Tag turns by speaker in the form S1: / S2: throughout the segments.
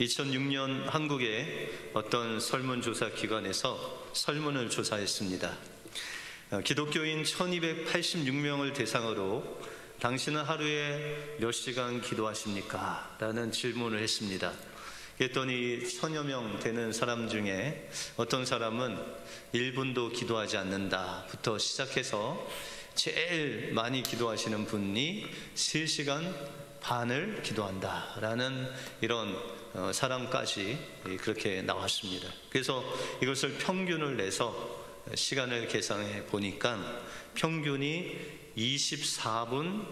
S1: 2006년 한국의 어떤 설문조사 기관에서 설문을 조사했습니다. 기독교인 1286명을 대상으로 당신은 하루에 몇 시간 기도하십니까? 라는 질문을 했습니다. 그랬더니 1000여 명 되는 사람 중에 어떤 사람은 1분도 기도하지 않는다부터 시작해서 제일 많이 기도하시는 분이 3시간 반을 기도한다 라는 이런 사람까지 그렇게 나왔습니다. 그래서 이것을 평균을 내서 시간을 계산해 보니까 평균이 24분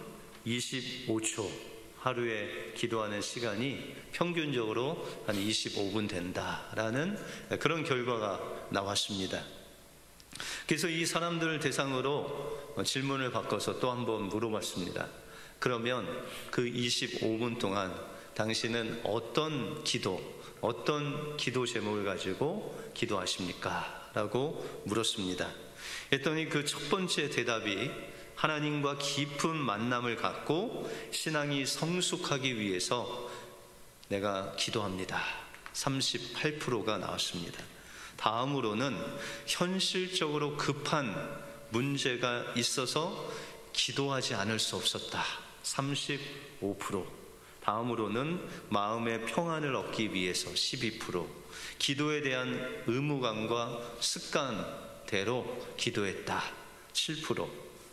S1: 25초, 하루에 기도하는 시간이 평균적으로 한 25분 된다라는 그런 결과가 나왔습니다. 그래서 이 사람들을 대상으로 질문을 바꿔서 또 한번 물어봤습니다. 그러면 그 25분 동안 당신은 어떤 기도 제목을 가지고 기도하십니까? 라고 물었습니다. 그랬더니 그 첫 번째 대답이 하나님과 깊은 만남을 갖고 신앙이 성숙하기 위해서 내가 기도합니다. 38%가 나왔습니다. 다음으로는 현실적으로 급한 문제가 있어서 기도하지 않을 수 없었다. 35%. 다음으로는 마음의 평안을 얻기 위해서 12%. 기도에 대한 의무감과 습관대로 기도했다. 7%.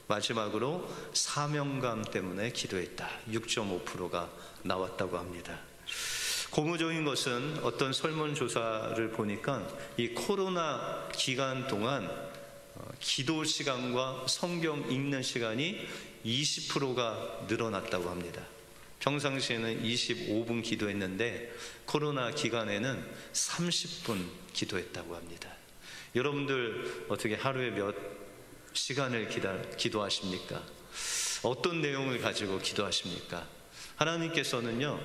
S1: 마지막으로 사명감 때문에 기도했다. 6.5%가 나왔다고 합니다. 고무적인 것은 어떤 설문조사를 보니까 이 코로나 기간 동안 기도 시간과 성경 읽는 시간이 20%가 늘어났다고 합니다. 평상시에는 25분 기도했는데 코로나 기간에는 30분 기도했다고 합니다. 여러분들 어떻게 하루에 몇 시간을 기도하십니까? 어떤 내용을 가지고 기도하십니까? 하나님께서는요,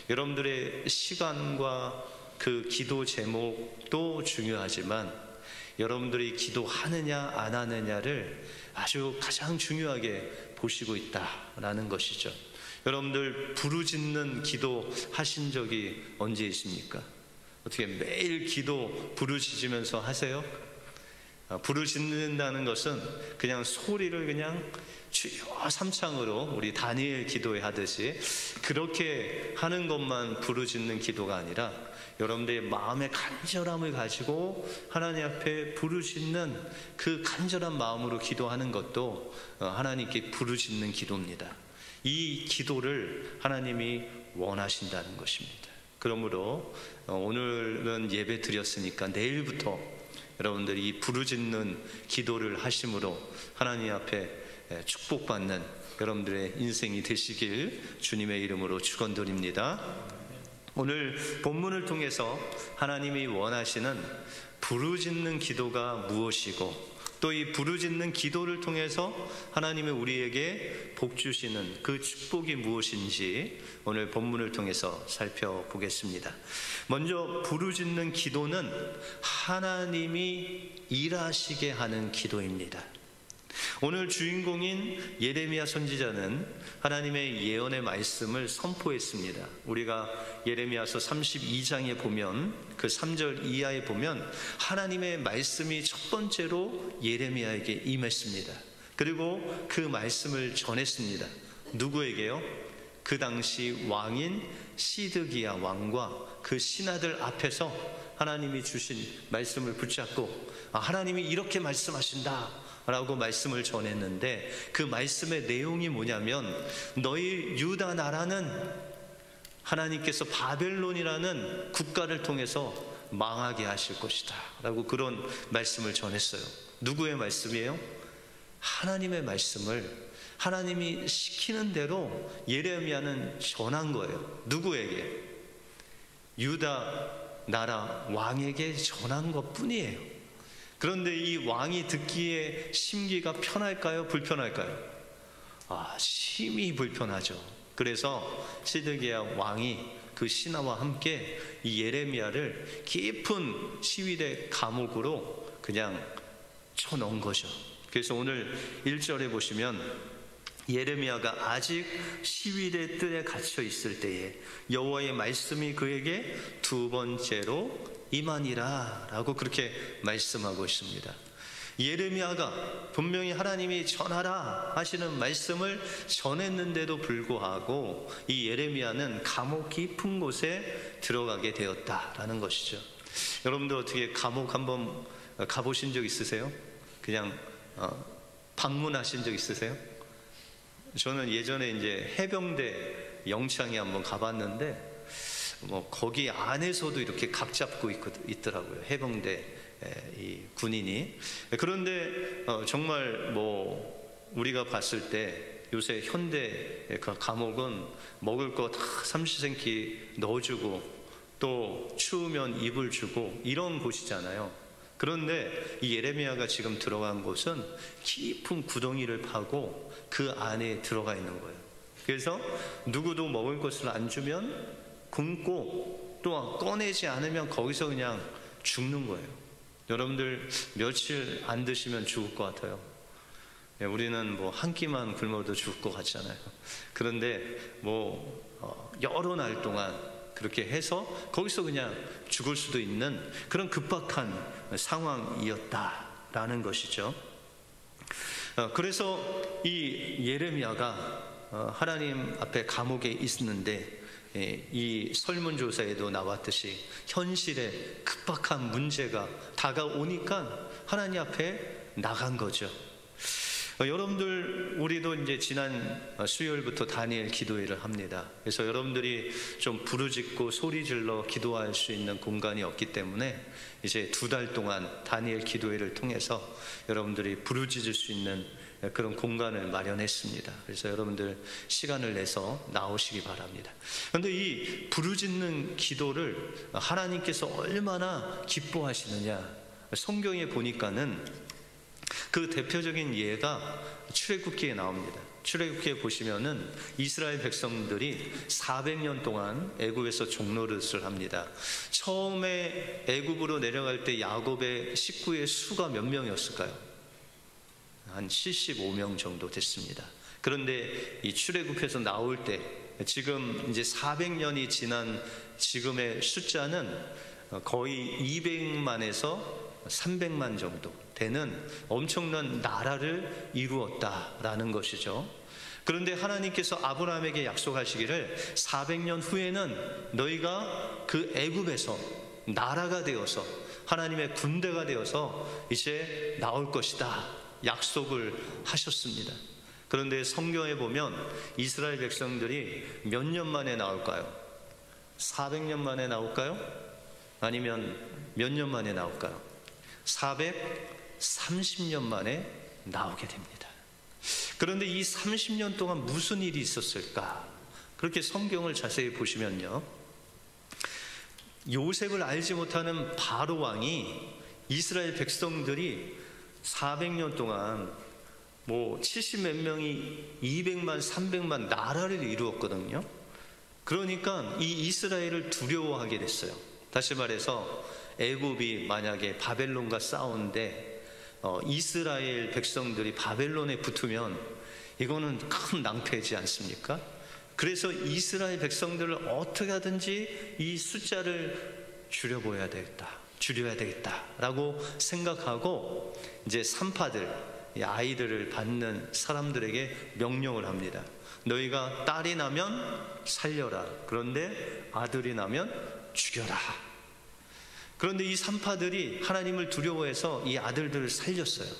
S1: 여러분들의 시간과 그 기도 제목도 중요하지만 여러분들이 기도하느냐 안 하느냐를 아주 가장 중요하게 보시고 있다라는 것이죠. 여러분들 부르짖는 기도 하신 적이 언제 있습니까? 어떻게 매일 기도 부르짖으면서 하세요? 부르짖는다는 것은 그냥 소리를 그냥 주여 삼창으로 우리 다니엘 기도회 하듯이 그렇게 하는 것만 부르짖는 기도가 아니라 여러분들의 마음의 간절함을 가지고 하나님 앞에 부르짖는 그 간절한 마음으로 기도하는 것도 하나님께 부르짖는 기도입니다. 이 기도를 하나님이 원하신다는 것입니다. 그러므로 오늘은 예배 드렸으니까 내일부터 여러분들이 이 부르짖는 기도를 하심으로 하나님 앞에 축복받는 여러분들의 인생이 되시길 주님의 이름으로 축원드립니다. 오늘 본문을 통해서 하나님이 원하시는 부르짖는 기도가 무엇이고 또 이 부르짖는 기도를 통해서 하나님이 우리에게 복 주시는 그 축복이 무엇인지 오늘 본문을 통해서 살펴보겠습니다. 먼저 부르짖는 기도는 하나님이 일하시게 하는 기도입니다. 오늘 주인공인 예레미야 선지자는 하나님의 예언의 말씀을 선포했습니다. 우리가 예레미야서 32장에 보면 그 3절 이하에 보면 하나님의 말씀이 첫 번째로 예레미야에게 임했습니다. 그리고 그 말씀을 전했습니다. 누구에게요? 그 당시 왕인 시드기야 왕과 그 신하들 앞에서 하나님이 주신 말씀을 붙잡고 하나님이 이렇게 말씀하신다 라고 말씀을 전했는데 그 말씀의 내용이 뭐냐면 너희 유다 나라는 하나님께서 바벨론이라는 국가를 통해서 망하게 하실 것이다 라고 그런 말씀을 전했어요. 누구의 말씀이에요? 하나님의 말씀을 하나님이 시키는 대로 예레미야는 전한 거예요. 누구에게? 유다 나라 왕에게 전한 것 뿐이에요. 그런데 이 왕이 듣기에 심기가 편할까요? 불편할까요? 심히 불편하죠. 그래서 시드기야 왕이 그 신하와 함께 이 예레미야를 깊은 시위대 감옥으로 그냥 쳐넣은 거죠. 그래서 오늘 1절에 보시면 예레미야가 아직 시위대 뜰에 갇혀 있을 때에 여호와의 말씀이 그에게 두 번째로 임하니라 라고 그렇게 말씀하고 있습니다. 예레미야가 분명히 하나님이 전하라 하시는 말씀을 전했는데도 불구하고 이 예레미야는 감옥 깊은 곳에 들어가게 되었다라는 것이죠. 여러분들 어떻게 감옥 한번 가보신 적 있으세요? 그냥 방문하신 적 있으세요? 저는 예전에 이제 해병대 영창에 한번 가봤는데 거기 안에서도 이렇게 각 잡고 있더라고요. 해병대 이 군인이. 그런데 정말 우리가 봤을 때 요새 현대 그 감옥은 먹을 거 다 삼시세끼 넣어주고 또 추우면 이불 주고 이런 곳이잖아요. 그런데 이 예레미야가 지금 들어간 곳은 깊은 구덩이를 파고 그 안에 들어가 있는 거예요. 그래서 누구도 먹을 것을 안 주면 굶고 또 꺼내지 않으면 거기서 그냥 죽는 거예요. 여러분들 며칠 안 드시면 죽을 것 같아요. 우리는 한 끼만 굶어도 죽을 것 같잖아요. 그런데 여러 날 동안 그렇게 해서 거기서 그냥 죽을 수도 있는 그런 급박한 상황이었다라는 것이죠. 그래서 이 예레미야가 하나님 앞에 감옥에 있는데 이 설문조사에도 나왔듯이 현실에 급박한 문제가 다가오니까 하나님 앞에 나간 거죠. 여러분들 우리도 이제 지난 수요일부터 다니엘 기도회를 합니다. 그래서 여러분들이 좀 부르짖고 소리질러 기도할 수 있는 공간이 없기 때문에 이제 2달 동안 다니엘 기도회를 통해서 여러분들이 부르짖을 수 있는 그런 공간을 마련했습니다. 그래서 여러분들 시간을 내서 나오시기 바랍니다. 그런데 이 부르짖는 기도를 하나님께서 얼마나 기뻐하시느냐, 성경에 보니까는 그 대표적인 예가 출애굽기에 나옵니다. 출애굽기에 보시면은 이스라엘 백성들이 400년 동안 애굽에서 종노릇을 합니다. 처음에 애굽으로 내려갈 때 야곱의 식구의 수가 몇 명이었을까요? 한 75명 정도 됐습니다. 그런데 이 출애굽해서 나올 때 지금 이제 400년이 지난 지금의 숫자는 거의 200만에서 300만 정도 되는 엄청난 나라를 이루었다라는 것이죠. 그런데 하나님께서 아브라함에게 약속하시기를 400년 후에는 너희가 그 애굽에서 나라가 되어서 하나님의 군대가 되어서 이제 나올 것이다 약속을 하셨습니다. 그런데 성경에 보면 이스라엘 백성들이 몇 년 만에 나올까요? 400년 만에 나올까요? 아니면 몇 년 만에 나올까요? 430년 만에 나오게 됩니다. 그런데 이 30년 동안 무슨 일이 있었을까? 그렇게 성경을 자세히 보시면요, 요셉을 알지 못하는 바로 왕이 이스라엘 백성들이 400년 동안 70몇 명이 200만 300만 나라를 이루었거든요. 그러니까 이 이스라엘을 두려워하게 됐어요. 다시 말해서 애굽이 만약에 바벨론과 싸우는데 이스라엘 백성들이 바벨론에 붙으면 이거는 큰 낭패지 않습니까? 그래서 이스라엘 백성들을 어떻게 하든지 이 숫자를 줄여야 되겠다라고 생각하고 이제 산파들, 아이들을 받는 사람들에게 명령을 합니다. 너희가 딸이 나면 살려라. 그런데 아들이 나면 죽여라. 그런데 이 산파들이 하나님을 두려워해서 이 아들들을 살렸어요.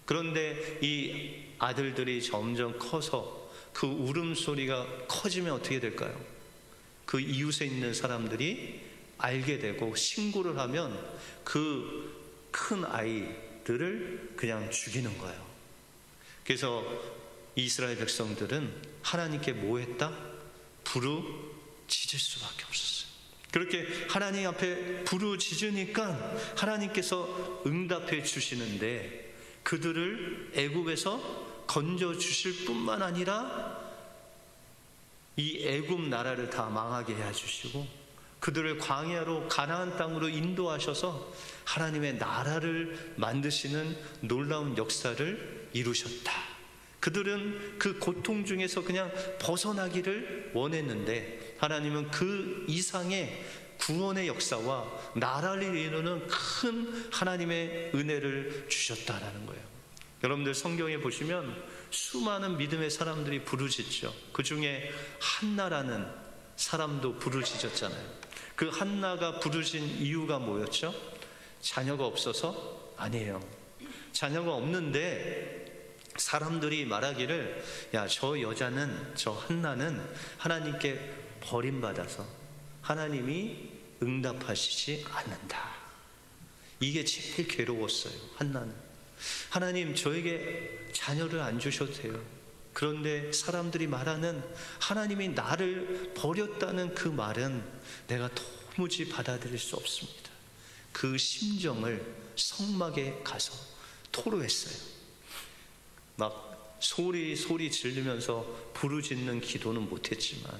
S1: 그런데 이 아들들이 점점 커서 그 울음소리가 커지면 어떻게 될까요? 그 이웃에 있는 사람들이 알게 되고 신고를 하면 그 큰 아이들을 그냥 죽이는 거예요. 그래서 이스라엘 백성들은 하나님께 뭐 했다? 부르짖을 수밖에 없었어요. 그렇게 하나님 앞에 부르짖으니까 하나님께서 응답해 주시는데 그들을 애굽에서 건져 주실 뿐만 아니라 이 애굽 나라를 다 망하게 해주시고 그들을 광야로 가나안 땅으로 인도하셔서 하나님의 나라를 만드시는 놀라운 역사를 이루셨다. 그들은 그 고통 중에서 그냥 벗어나기를 원했는데 하나님은 그 이상의 구원의 역사와 나라를 이루는 큰 하나님의 은혜를 주셨다라는 거예요. 여러분들 성경에 보시면 수많은 믿음의 사람들이 부르짖죠. 그 중에 한나라는 사람도 부르짖었잖아요. 그 한나가 부르짖은 이유가 뭐였죠? 자녀가 없어서? 아니에요. 자녀가 없는데 사람들이 말하기를, 야, 저 여자는, 저 한나는 하나님께 버림받아서 하나님이 응답하시지 않는다. 이게 제일 괴로웠어요. 한나는. 하나님, 저에게 자녀를 안 주셔도 돼요. 그런데 사람들이 말하는 하나님이 나를 버렸다는 그 말은 내가 도무지 받아들일 수 없습니다. 그 심정을 성막에 가서 토로했어요. 막 소리 지르면서 부르짖는 기도는 못했지만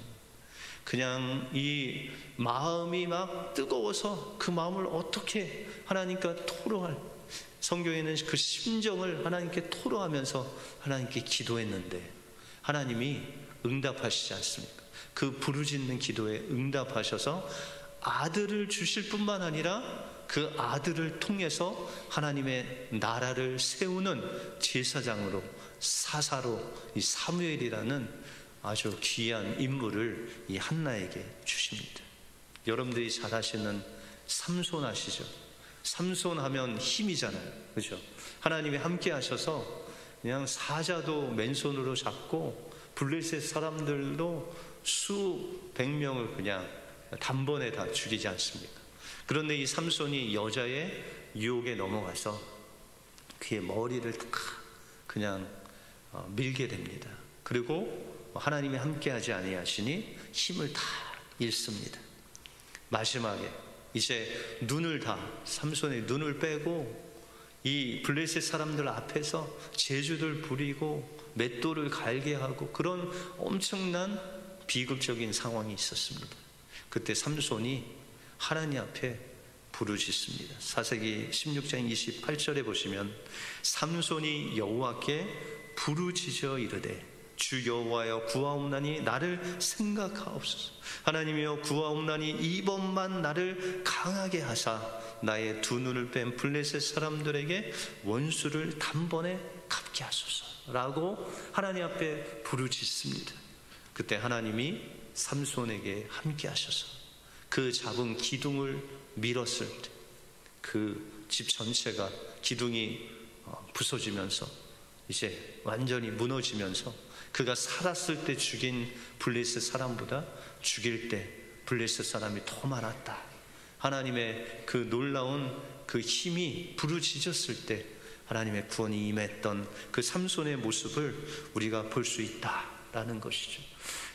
S1: 그냥 이 마음이 막 뜨거워서 그 마음을 어떻게 하나님과 토로할, 성경에는 그 심정을 하나님께 토로하면서 하나님께 기도했는데 하나님이 응답하시지 않습니까? 그 부르짖는 기도에 응답하셔서 아들을 주실 뿐만 아니라 그 아들을 통해서 하나님의 나라를 세우는 제사장으로, 사사로 이 사무엘이라는 아주 귀한 인물을 이 한나에게 주십니다. 여러분들이 잘 아시는 삼손 아시죠? 삼손 하면 힘이잖아요. 그죠? 하나님이 함께 하셔서 그냥 사자도 맨손으로 잡고 블레셋 사람들도 수백 명을 그냥 단번에 다 죽이지 않습니까? 그런데 이 삼손이 여자의 유혹에 넘어가서 그의 머리를 그냥 밀게 됩니다. 그리고 하나님이 함께하지 아니하시니 힘을 다 잃습니다. 마지막에 이제 삼손의 눈을 빼고 이 블레셋 사람들 앞에서 제주를 부리고 맷돌을 갈게 하고 그런 엄청난 비극적인 상황이 있었습니다. 그때 삼손이 하나님 앞에 부르짖습니다. 사사기 16장 28절에 보시면 삼손이 여호와께 부르짖어 이르되 주 여호와여 구하옵나니 나를 생각하옵소서. 하나님이여 구하옵나니 이번만 나를 강하게 하사 나의 두 눈을 뺀 블레셋 사람들에게 원수를 단번에 갚게 하소서 라고 하나님 앞에 부르짖습니다. 그때 하나님이 삼손에게 함께 하셔서 그 잡은 기둥을 밀었을 때 그 집 전체가 기둥이 부서지면서 이제 완전히 무너지면서 그가 살았을 때 죽인 블레셋 사람보다 죽일 때 블레셋 사람이 더 많았다. 하나님의 그 놀라운 그 힘이 부르짖었을 때 하나님의 구원이 임했던 그 삼손의 모습을 우리가 볼 수 있다라는 것이죠.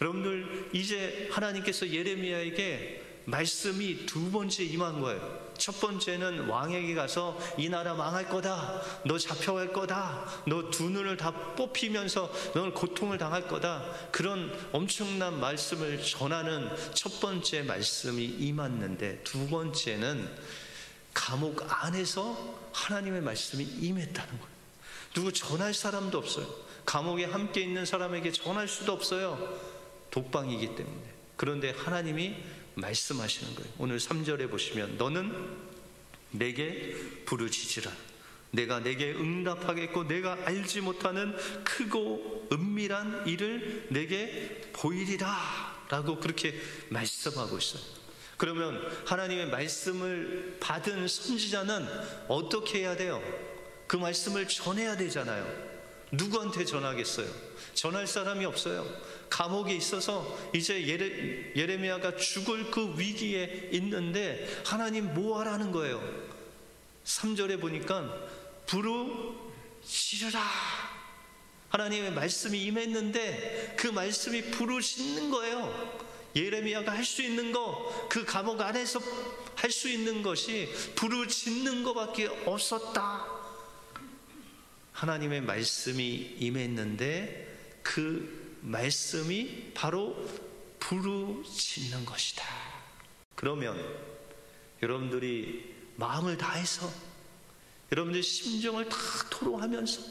S1: 여러분들, 이제 하나님께서 예레미야에게 말씀이 두 번째 임한 거예요. 첫 번째는 왕에게 가서 이 나라 망할 거다, 너 잡혀갈 거다, 너 두 눈을 다 뽑히면서 너는 고통을 당할 거다, 그런 엄청난 말씀을 전하는 첫 번째 말씀이 임했는데 두 번째는 감옥 안에서 하나님의 말씀이 임했다는 거예요. 누구 전할 사람도 없어요. 감옥에 함께 있는 사람에게 전할 수도 없어요. 독방이기 때문에. 그런데 하나님이 말씀하시는 거예요. 오늘 3절에 보시면 너는 내게 부르짖으라. 내가 내게 응답하겠고 내가 알지 못하는 크고 은밀한 일을 내게 보이리라 라고 그렇게 말씀하고 있어요. 그러면 하나님의 말씀을 받은 선지자는 어떻게 해야 돼요? 그 말씀을 전해야 되잖아요. 누구한테 전하겠어요? 전할 사람이 없어요. 감옥에 있어서 이제 예레미야가 죽을 그 위기에 있는데 하나님 뭐 하라는 거예요? 3절에 보니까 부르짖으라. 하나님의 말씀이 임했는데 그 말씀이 부르짖는 거예요. 예레미야가 할 수 있는 거, 그 감옥 안에서 할 수 있는 것이 부르짖는 것밖에 없었다. 하나님의 말씀이 임했는데 그 말씀이 바로 부르짖는 것이다. 그러면 여러분들이 마음을 다해서 여러분들의 심정을 다 토로하면서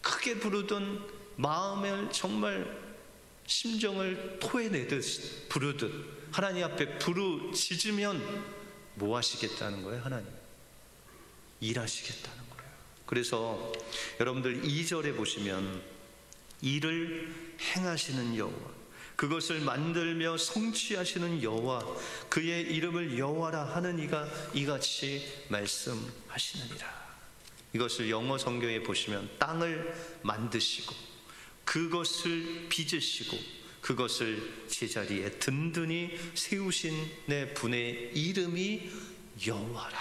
S1: 크게 부르든 마음을 정말 심정을 토해내듯 부르듯 하나님 앞에 부르짖으면 뭐 하시겠다는 거예요? 하나님 일하시겠다는 거예요. 그래서 여러분들 2절에 보시면 일을 행하시는 여호와, 그것을 만들며 성취하시는 여호와, 그의 이름을 여호와라 하는 이가 이같이 말씀하시느니라. 이것을 영어 성경에 보시면 땅을 만드시고 그것을 빚으시고 그것을 제자리에 든든히 세우신 내 분의 이름이 여호와라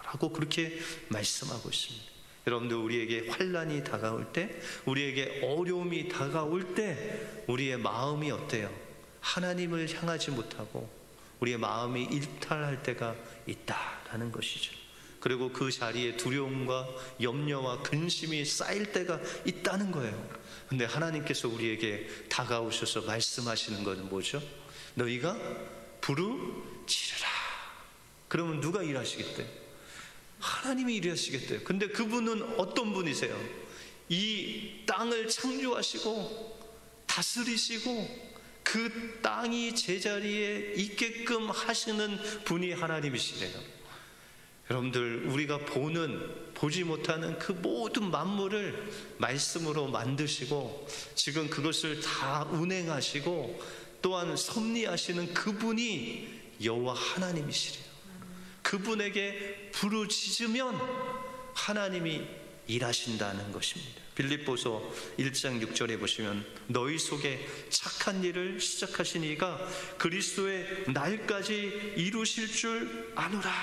S1: 라고 그렇게 말씀하고 있습니다. 여러분들, 우리에게 환난이 다가올 때, 우리에게 어려움이 다가올 때 우리의 마음이 어때요? 하나님을 향하지 못하고 우리의 마음이 일탈할 때가 있다라는 것이죠. 그리고 그 자리에 두려움과 염려와 근심이 쌓일 때가 있다는 거예요. 근데 하나님께서 우리에게 다가오셔서 말씀하시는 것은 뭐죠? 너희가 부르짖으라. 그러면 누가 일하시겠대요? 하나님이 일하시겠대요. 근데 그분은 어떤 분이세요? 이 땅을 창조하시고 다스리시고 그 땅이 제자리에 있게끔 하시는 분이 하나님이시래요. 여러분들, 우리가 보지 못하는 그 모든 만물을 말씀으로 만드시고 지금 그것을 다 운행하시고 또한 섭리하시는 그분이 여호와 하나님이시래요. 그분에게 부르짖으면 하나님이 일하신다는 것입니다. 빌립보서 1장 6절에 보시면 너희 속에 착한 일을 시작하신 이가 그리스도의 날까지 이루실 줄 아노라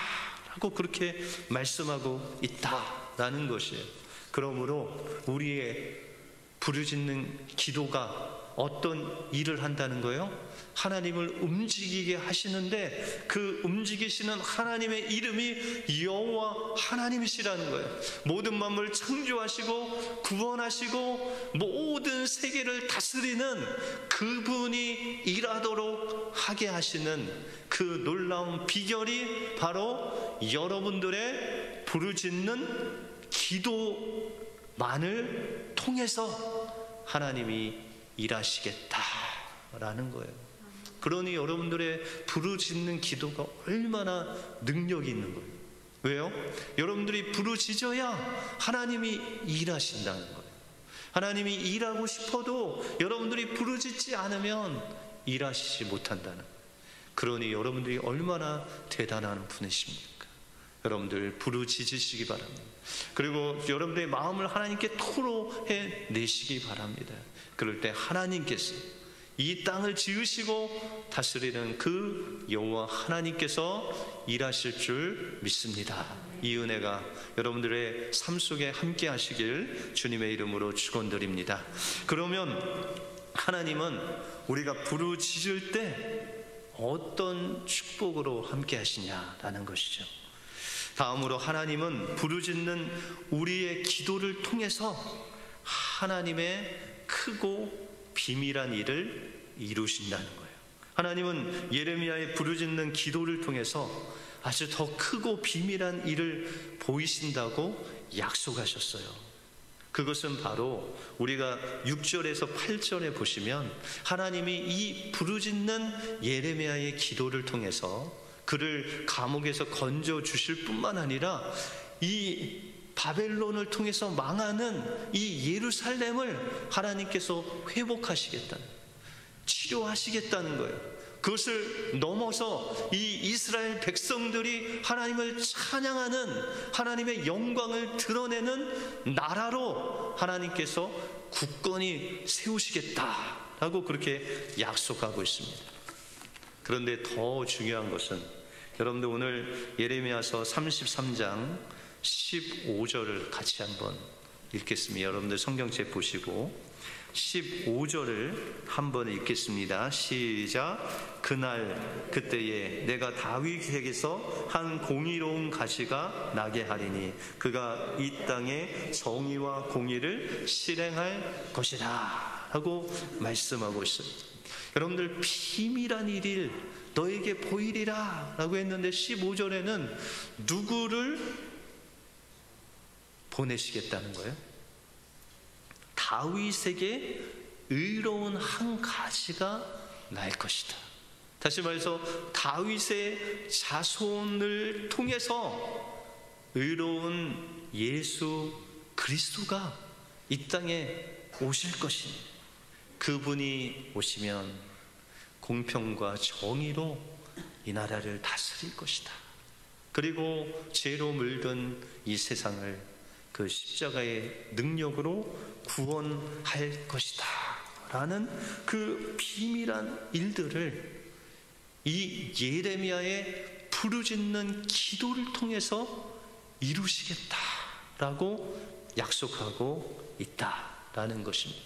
S1: 라고 그렇게 말씀하고 있다라는 것이에요. 그러므로 우리의 부르짖는 기도가 어떤 일을 한다는 거예요? 하나님을 움직이게 하시는데 그 움직이시는 하나님의 이름이 여호와 하나님이시라는 거예요. 모든 만물을 창조하시고 구원하시고 모든 세계를 다스리는 그분이 일하도록 하게 하시는 그 놀라운 비결이 바로 여러분들의 부르짖는 기도만을 통해서 하나님이 일하시겠다라는 거예요. 그러니 여러분들의 부르짖는 기도가 얼마나 능력이 있는 거예요. 왜요? 여러분들이 부르짖어야 하나님이 일하신다는 거예요. 하나님이 일하고 싶어도 여러분들이 부르짖지 않으면 일하시지 못한다는 거예요. 그러니 여러분들이 얼마나 대단한 분이십니까? 여러분들 부르짖으시기 바랍니다. 그리고 여러분들의 마음을 하나님께 토로해 내시기 바랍니다. 그럴 때 하나님께서 이 땅을 지으시고 다스리는 그 여호와 하나님께서 일하실 줄 믿습니다. 이 은혜가 여러분들의 삶 속에 함께 하시길 주님의 이름으로 축원드립니다. 그러면 하나님은 우리가 부르짖을 때 어떤 축복으로 함께 하시냐라는 것이죠. 다음으로 하나님은 부르짖는 우리의 기도를 통해서 하나님의 크고 비밀한 일을 이루신다는 거예요. 하나님은 예레미야의 부르짖는 기도를 통해서 아주 더 크고 비밀한 일을 보이신다고 약속하셨어요. 그것은 바로 우리가 6절에서 8절에 보시면 하나님이 이 부르짖는 예레미야의 기도를 통해서 그를 감옥에서 건져 주실 뿐만 아니라 이 바벨론을 통해서 망하는 이 예루살렘을 하나님께서 회복하시겠다는, 치료하시겠다는 거예요. 그것을 넘어서 이 이스라엘 백성들이 하나님을 찬양하는, 하나님의 영광을 드러내는 나라로 하나님께서 굳건히 세우시겠다라고 그렇게 약속하고 있습니다. 그런데 더 중요한 것은 여러분들 오늘 예레미야서 33장 15절을 같이 한번 읽겠습니다. 여러분들 성경책 보시고 15절을 한번 읽겠습니다. 시작. 그날 그때에 내가 다윗에게서 한 공의로운 가시가 나게 하리니 그가 이 땅에 정의와 공의를 실행할 것이다 하고 말씀하고 있습니다. 여러분들 비밀한 일이 너에게 보이리라 라고 했는데 15절에는 누구를 보내시겠다는 거예요? 다윗에게 의로운 한 가지가 날 것이다. 다시 말해서 다윗의 자손을 통해서 의로운 예수 그리스도가 이 땅에 오실 것이니, 그분이 오시면 공평과 정의로 이 나라를 다스릴 것이다. 그리고 죄로 물든 이 세상을 그 십자가의 능력으로 구원할 것이다 라는 그 비밀한 일들을 이 예레미야의 부르짖는 기도를 통해서 이루시겠다라고 약속하고 있다라는 것입니다.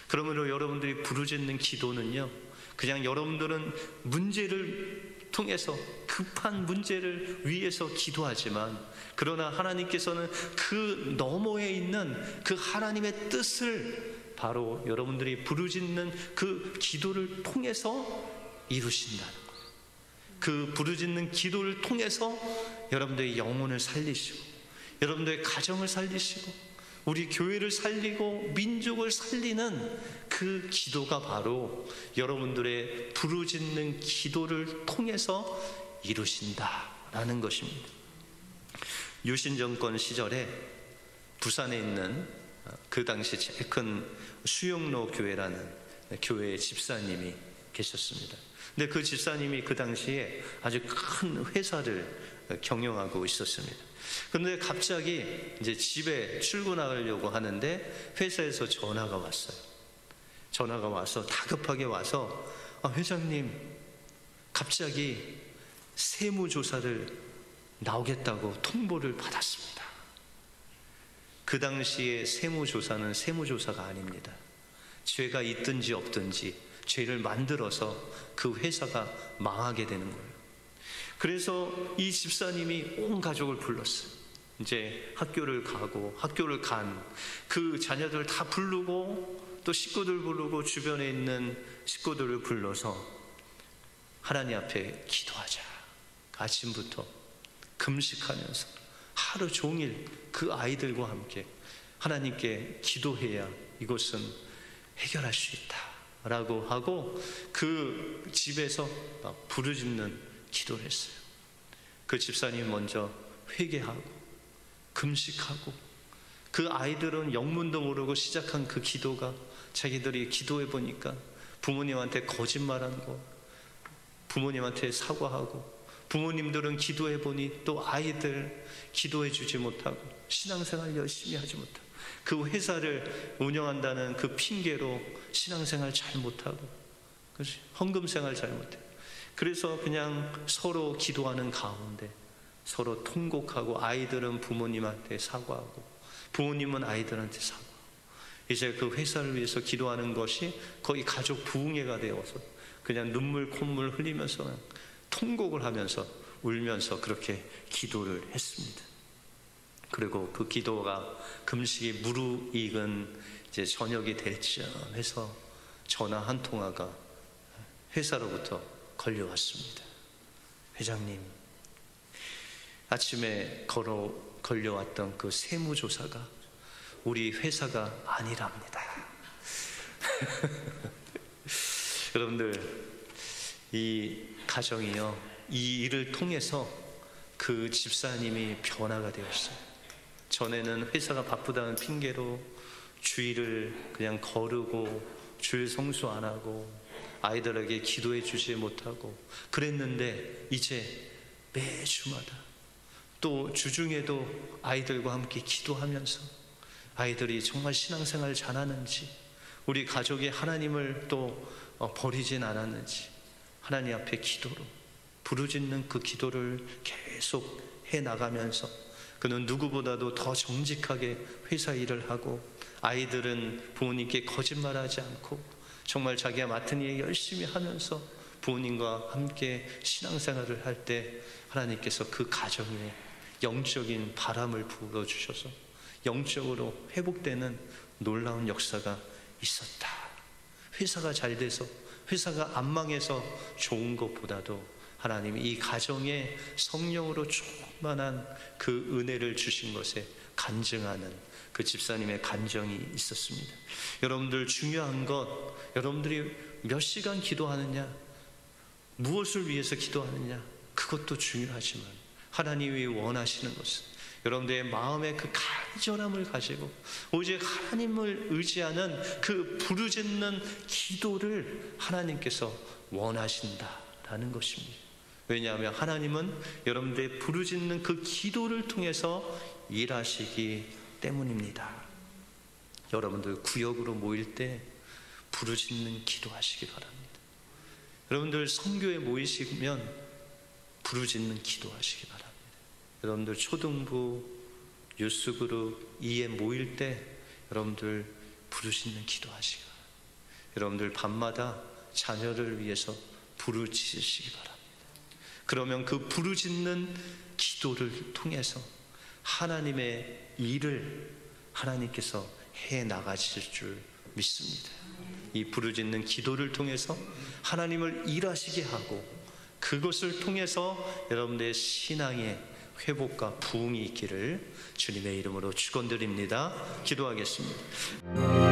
S1: 그러므로 여러분들이 부르짖는 기도는요, 그냥 여러분들은 문제를 통해서 급한 문제를 위해서 기도하지만, 그러나 하나님께서는 그 너머에 있는 그 하나님의 뜻을 바로 여러분들이 부르짖는 그 기도를 통해서 이루신다는 거예요. 그 부르짖는 기도를 통해서 여러분들의 영혼을 살리시고, 여러분들의 가정을 살리시고, 우리 교회를 살리고 민족을 살리는 그 기도가 바로 여러분들의 부르짖는 기도를 통해서 이루신다라는 것입니다. 유신 정권 시절에 부산에 있는 그 당시 제일 큰 수영로 교회라는 교회의 집사님이 계셨습니다. 근데 그 집사님이 그 당시에 아주 큰 회사를 경영하고 있었습니다. 그런데 갑자기 이제 집에 출근하려고 하는데 회사에서 전화가 왔어요. 전화가 와서 다급하게 와서, 회장님, 갑자기 세무조사를 나오겠다고 통보를 받았습니다. 그 당시에 세무조사는 세무조사가 아닙니다. 죄가 있든지 없든지 죄를 만들어서 그 회사가 망하게 되는 거예요. 그래서 이 집사님이 온 가족을 불렀어요. 이제 학교를 가고, 학교를 간 그 자녀들 다 부르고, 또 식구들 부르고, 주변에 있는 식구들을 불러서 하나님 앞에 기도하자. 아침부터 금식하면서 하루 종일 그 아이들과 함께 하나님께 기도해야 이것은 해결할 수 있다 라고 하고, 그 집에서 막 부르짖는 기도를 했어요. 그 집사님 먼저 회개하고 금식하고, 그 아이들은 영문도 모르고 시작한 그 기도가, 자기들이 기도해 보니까 부모님한테 거짓말한 거, 부모님한테 사과하고, 부모님들은 기도해 보니 또 아이들 기도해 주지 못하고 신앙생활 열심히 하지 못하고, 그 회사를 운영한다는 그 핑계로 신앙생활 잘 못하고, 헌금생활 잘 못해요. 그래서 그냥 서로 기도하는 가운데 서로 통곡하고, 아이들은 부모님한테 사과하고 부모님은 아이들한테 사과하고, 이제 그 회사를 위해서 기도하는 것이 거의 가족 부흥회가 되어서 그냥 눈물 콧물 흘리면서 통곡을 하면서 울면서 그렇게 기도를 했습니다. 그리고 그 기도가 금식이 무르익은 이제 저녁이 될 쯤 해서 전화 한 통화가 회사로부터 걸려왔습니다. 회장님, 아침에 걸려왔던 그 세무조사가 우리 회사가 아니랍니다. 여러분들, 이 가정이요, 이 일을 통해서 그 집사님이 변화가 되었어요. 전에는 회사가 바쁘다는 핑계로 주일을 그냥 거르고 주일 성수 안 하고 아이들에게 기도해 주지 못하고 그랬는데, 이제 매주마다 또 주중에도 아이들과 함께 기도하면서 아이들이 정말 신앙생활 잘하는지, 우리 가족이 하나님을 또 버리진 않았는지 하나님 앞에 기도로 부르짖는 그 기도를 계속 해나가면서, 그는 누구보다도 더 정직하게 회사 일을 하고, 아이들은 부모님께 거짓말하지 않고 정말 자기가 맡은 일 열심히 하면서 부모님과 함께 신앙생활을 할 때 하나님께서 그 가정에 영적인 바람을 불어주셔서 영적으로 회복되는 놀라운 역사가 있었다. 회사가 잘 돼서, 회사가 안 망해서 좋은 것보다도 하나님이 이 가정에 성령으로 충만한 그 은혜를 주신 것에 간증하는 그 집사님의 간정이 있었습니다. 여러분들 중요한 것, 여러분들이 몇 시간 기도하느냐, 무엇을 위해서 기도하느냐, 그것도 중요하지만 하나님이 원하시는 것은 여러분들의 마음의 그 간절함을 가지고 오직 하나님을 의지하는 그 부르짖는 기도를 하나님께서 원하신다라는 것입니다. 왜냐하면 하나님은 여러분들의 부르짖는 그 기도를 통해서 일하시기 때문입니다. 여러분들 구역으로 모일 때 부르짖는 기도하시기 바랍니다. 여러분들 선교에 모이시면 부르짖는 기도하시기 바랍니다. 여러분들 초등부, 유스그룹, 이에 모일 때 여러분들 부르짖는 기도하시기 바랍니다. 여러분들 밤마다 자녀를 위해서 부르짖으시기 바랍니다. 그러면 그 부르짖는 기도를 통해서 하나님의 일을 하나님께서 해 나가실 줄 믿습니다. 이 부르짖는 기도를 통해서 하나님을 일하시게 하고 그것을 통해서 여러분들의 신앙의 회복과 부흥이 있기를 주님의 이름으로 축원드립니다. 기도하겠습니다.